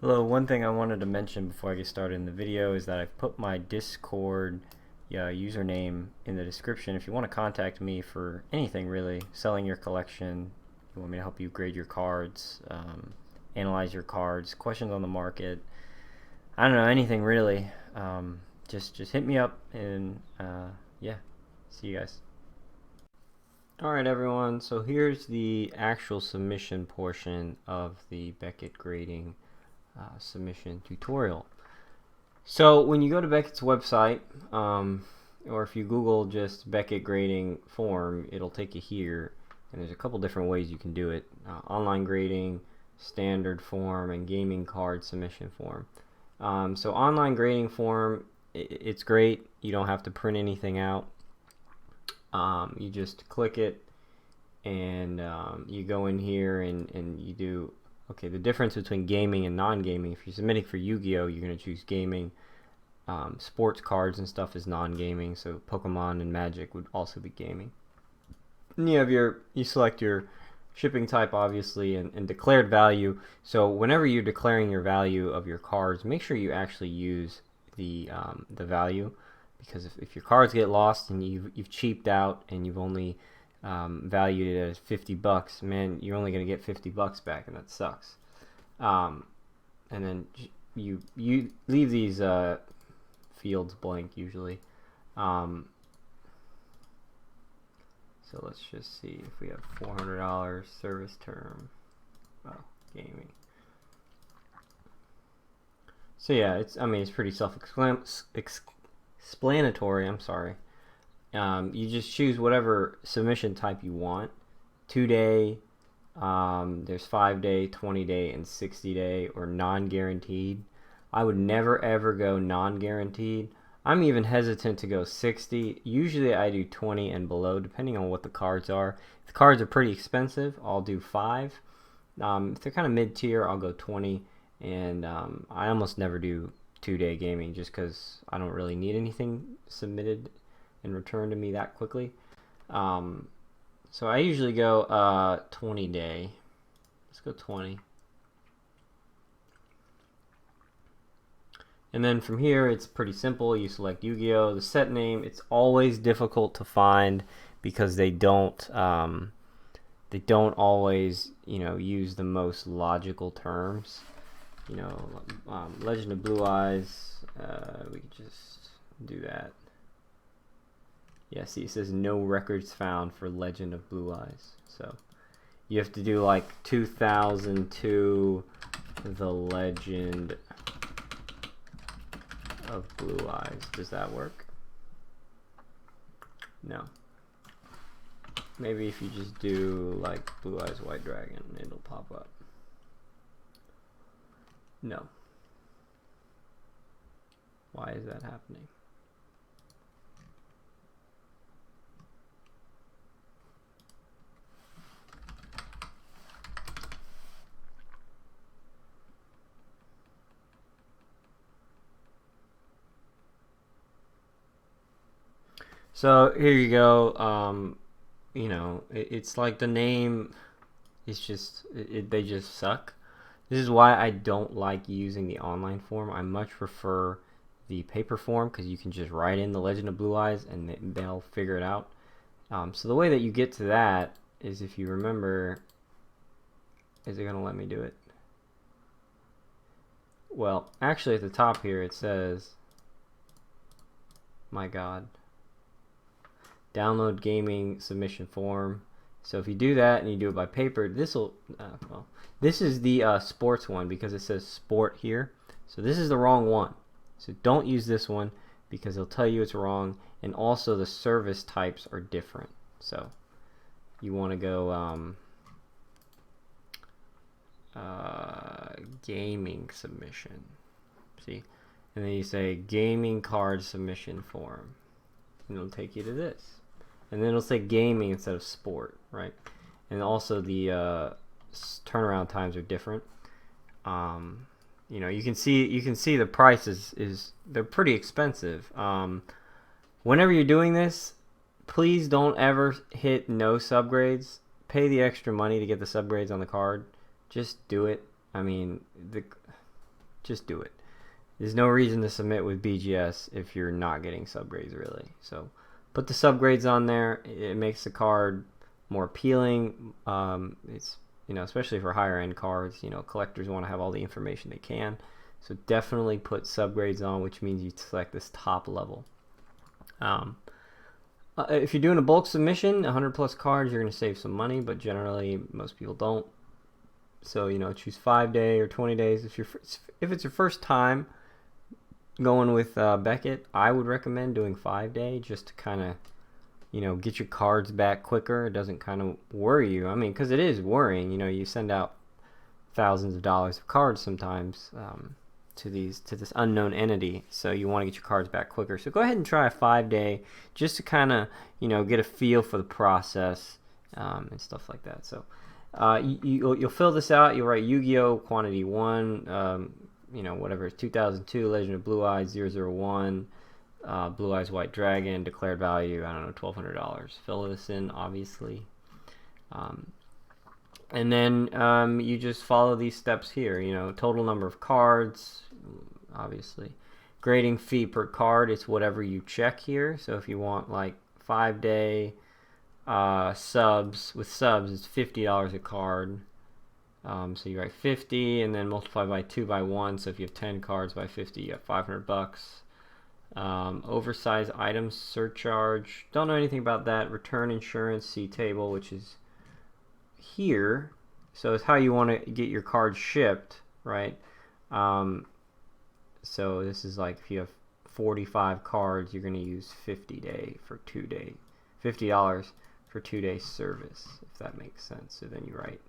Hello, one thing I wanted to mention before I get started in the video is that I've put my Discord username in the description. If you want to contact me for anything really, selling your collection, you want me to help you grade your cards, analyze your cards, questions on the market, I don't know, anything really, just hit me up and yeah, see you guys. Alright everyone, so here's the actual submission portion of the Beckett grading submission tutorial. So when you go to Beckett's website, or if you Google just Beckett grading form, it'll take you here, and there's a couple different ways you can do it. Online grading, standard form, and gaming card submission form. So online grading form, it's great. You don't have to print anything out. You just click it, and you go in here and you do. Okay, the difference between gaming and non-gaming, if you're submitting for Yu-Gi-Oh, you're going to choose gaming. Sports cards and stuff is non-gaming, so Pokemon and Magic would also be gaming. And you select your shipping type, obviously, and declared value. So whenever you're declaring your value of your cards, make sure you actually use the value, because if your cards get lost and you've cheaped out and you've only valued it at $50, man, you're only going to get $50 back, and that sucks. And then you leave these fields blank usually. So let's just see if we have $400 service term. Oh, gaming. So yeah, it's pretty self-explanatory. I'm sorry. You just choose whatever submission type you want. 2-day, there's 5-day, 20-day, and 60-day, or non-guaranteed. I would never ever go non-guaranteed. I'm even hesitant to go 60. Usually I do 20 and below, depending on what the cards are. If the cards are pretty expensive, I'll do 5. If they're kind of mid-tier, I'll go 20. And I almost never do 2-day gaming, just because I don't really need anything submitted and returned to me that quickly. So I usually go 20-day. Let's go 20. And then from here, it's pretty simple. You select Yugioh. The set name, it's always difficult to find because they don't always, use the most logical terms. Legend of Blue Eyes, we could just do that. Yeah, see, it says no records found for Legend of Blue Eyes. So you have to do like 2002, The Legend of Blue Eyes. Does that work? No. Maybe if you just do like Blue Eyes White Dragon, it'll pop up. No. Why is that happening? So here you go. It's like the name is just they just suck. This is why I don't like using the online form. I much prefer the paper form, because you can just write in the Legend of Blue Eyes and they'll figure it out. So the way that you get to that is, if you remember, is it gonna let me do it? Well, actually at the top here it says, my God, download gaming submission form. So if you do that and you do it by paper, this will this is the sports one, because it says sport here. So this is the wrong one. So don't use this one, because it'll tell you it's wrong. And also the service types are different. So you want to go gaming submission. See? And then you say gaming card submission form. And it'll take you to this. And then it'll say gaming instead of sport, right? And also the turnaround times are different. You can see the prices they're pretty expensive. Whenever you're doing this, please don't ever hit no subgrades. Pay the extra money to get the subgrades on the card. Just do it. just do it. There's no reason to submit with BGS if you're not getting subgrades, really. So put the subgrades on there. It makes the card more appealing. It's, you know, especially for higher end cards, you know, collectors want to have all the information they can. So definitely put subgrades on, which means you select this top level. If you're doing a bulk submission, 100 plus cards, you're going to save some money, but generally most people don't. So, you know, choose 5-day or 20 days. If it's your first time going with Beckett, I would recommend doing 5-day just to kind of, you know, get your cards back quicker. It doesn't kind of worry you. I mean, because it is worrying. You know, you send out thousands of dollars of cards sometimes to this unknown entity, so you want to get your cards back quicker. So go ahead and try a 5-day just to kind of, you know, get a feel for the process and stuff like that. So you'll fill this out. You'll write Yu-Gi-Oh! Quantity 1, you know, whatever, 2002, Legend of Blue Eyes 001, Blue Eyes White Dragon, declared value, I don't know, $1,200. Fill this in, obviously. And then you just follow these steps here, you know, total number of cards, obviously. Grading fee per card, it's whatever you check here. So if you want like 5-day subs, with subs, it's $50 a card. So you write 50 and then multiply by 2 by 1. So if you have 10 cards by 50, you have $500. Oversized items surcharge, don't know anything about that. Return insurance, see table, which is here. So it's how you want to get your cards shipped, right? So this is like if you have 45 cards, you're going to use $50 for 2-day, $50 for 2-day service, if that makes sense. So then you write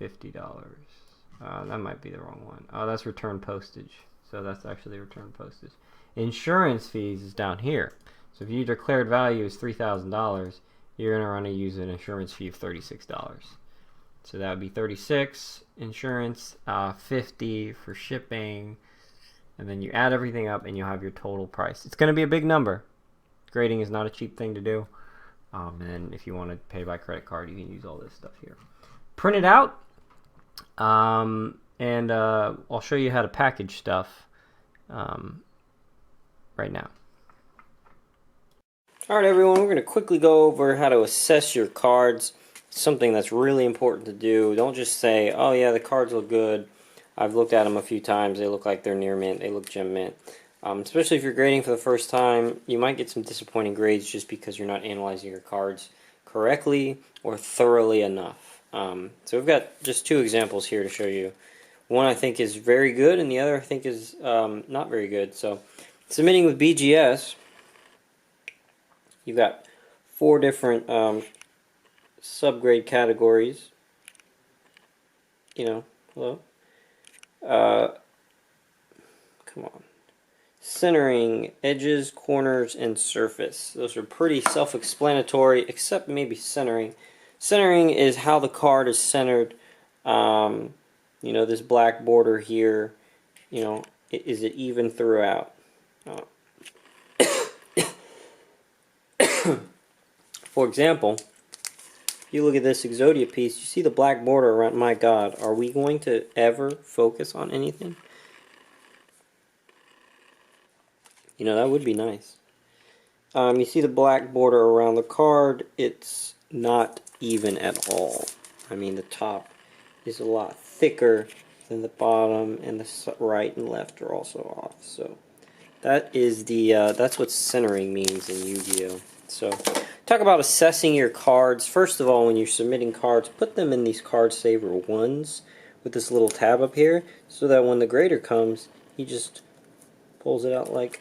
$50. That might be the wrong one. Oh, that's return postage. So that's actually return postage. Insurance fees is down here. So if your declared value is $3,000, you're going to want to use an insurance fee of $36. So that would be $36 insurance, $50 for shipping, and then you add everything up and you'll have your total price. It's going to be a big number. Grading is not a cheap thing to do. And if you want to pay by credit card, you can use all this stuff here. Print it out, and I'll show you how to package stuff right now. Alright everyone, we're going to quickly go over how to assess your cards. Something that's really important to do. Don't just say, oh yeah, the cards look good. I've looked at them a few times. They look like they're near mint. They look gem mint. Especially if you're grading for the first time, you might get some disappointing grades just because you're not analyzing your cards correctly or thoroughly enough. So we've got just 2 examples here to show you. One I think is very good and the other I think is not very good. So submitting with BGS, you've got 4 different subgrade categories. You know, hello? Come on. Centering, edges, corners, and surface. Those are pretty self-explanatory, except maybe centering. Centering is how the card is centered. You know, this black border here, you know, is it even throughout? For example, if you look at this Exodia piece, you see the black border around. My God, are we going to ever focus on anything? You know, that would be nice. You see the black border around the card. It's not even at all. I mean, the top is a lot thicker than the bottom, and the right and left are also off. So that is the that's what centering means in Yu-Gi-Oh. So talk about assessing your cards. First of all, when you're submitting cards, put them in these card saver 1s with this little tab up here, so that when the grader comes, he just pulls it out like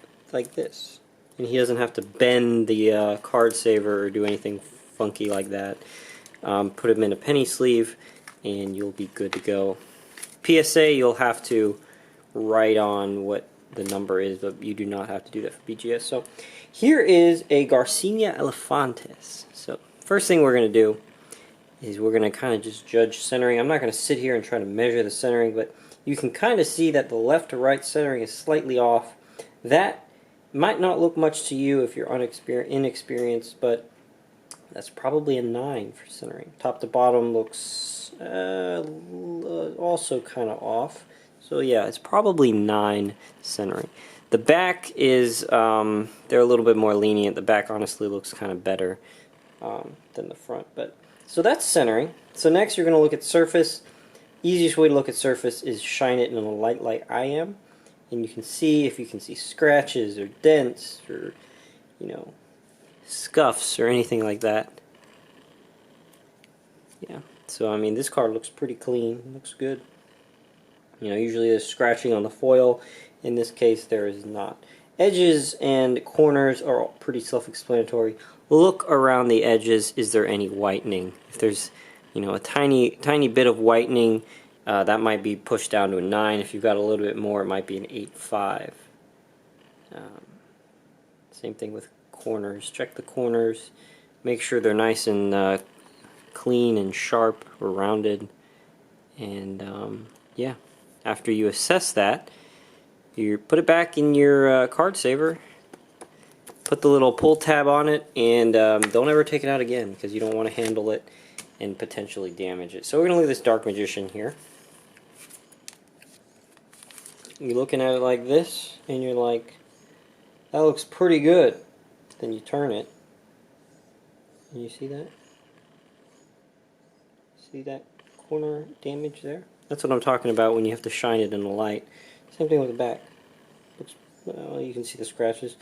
this, and he doesn't have to bend the card saver or do anything funky like that. Put them in a penny sleeve and you'll be good to go. PSA, you'll have to write on what the number is, but you do not have to do that for BGS. So here is a Garcinia Elefantes. So first thing we're going to do is we're going to kind of just judge centering. I'm not going to sit here and try to measure the centering, but you can kind of see that the left to right centering is slightly off. That might not look much to you if you're inexperienced, but that's probably a 9 for centering. Top to bottom looks also kind of off. So yeah, it's probably 9 centering. The back is, they're a little bit more lenient. The back honestly looks kind of better than the front. But so that's centering. So next you're going to look at surface. Easiest way to look at surface is shine it in a light like I am. And you can see, if you can see scratches or dents or, you know, scuffs or anything like that. Yeah, so I mean this card looks pretty clean, looks good. You know, usually there's scratching on the foil. In this case there is not. Edges and corners are pretty self-explanatory. Look around the edges, is there any whitening? If there's, you know, a tiny bit of whitening, that might be pushed down to a 9. If you've got a little bit more, it might be an 8.5. Same thing with corners. Check the corners. Make sure they're nice and clean and sharp or rounded. And yeah, after you assess that, you put it back in your card saver. Put the little pull tab on it, and don't ever take it out again because you don't want to handle it and potentially damage it. So we're going to look at this Dark Magician here. You're looking at it like this, and you're like, that looks pretty good. Then you turn it, and you see that? See that corner damage there? That's what I'm talking about when you have to shine it in the light. Same thing with the back. Well, you can see the scratches.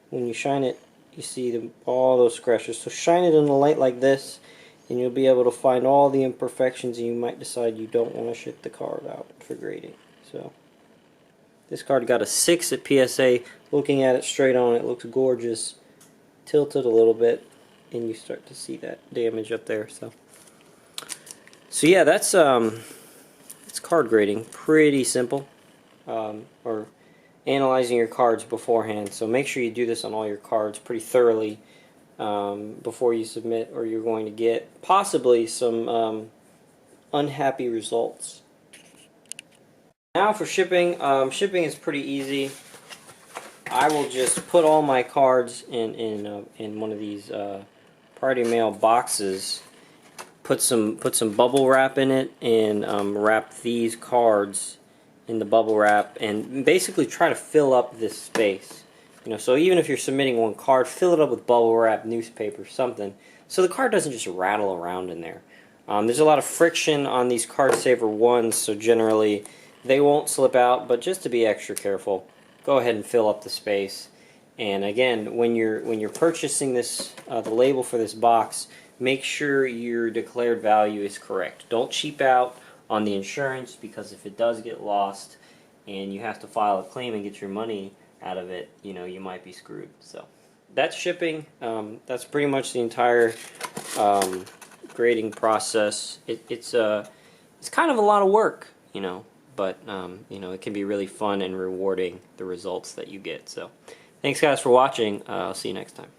When you shine it, you see all those scratches. So shine it in the light like this, and you'll be able to find all the imperfections, and you might decide you don't want to ship the card out for grading. So this card got a 6 at PSA. Looking at it straight on, it looks gorgeous. Tilted a little bit, and you start to see that damage up there. So yeah, that's card grading. Pretty simple, or analyzing your cards beforehand. So make sure you do this on all your cards pretty thoroughly before you submit, or you're going to get possibly some unhappy results. Now for shipping. Shipping is pretty easy. I will just put all my cards in one of these party mail boxes. Put some bubble wrap in it, and wrap these cards in the bubble wrap, and basically try to fill up this space. You know, so even if you're submitting one card, fill it up with bubble wrap, newspaper, something, so the card doesn't just rattle around in there. There's a lot of friction on these card saver ones, so generally they won't slip out. But just to be extra careful, go ahead and fill up the space. And again, when you're purchasing this, the label for this box, make sure your declared value is correct. Don't cheap out on the insurance, because if it does get lost and you have to file a claim and get your money out of it, you know, you might be screwed. So that's shipping. That's pretty much the entire grading process. It's kind of a lot of work, you know, but you know, it can be really fun and rewarding, the results that you get. So thanks guys for watching. I'll see you next time.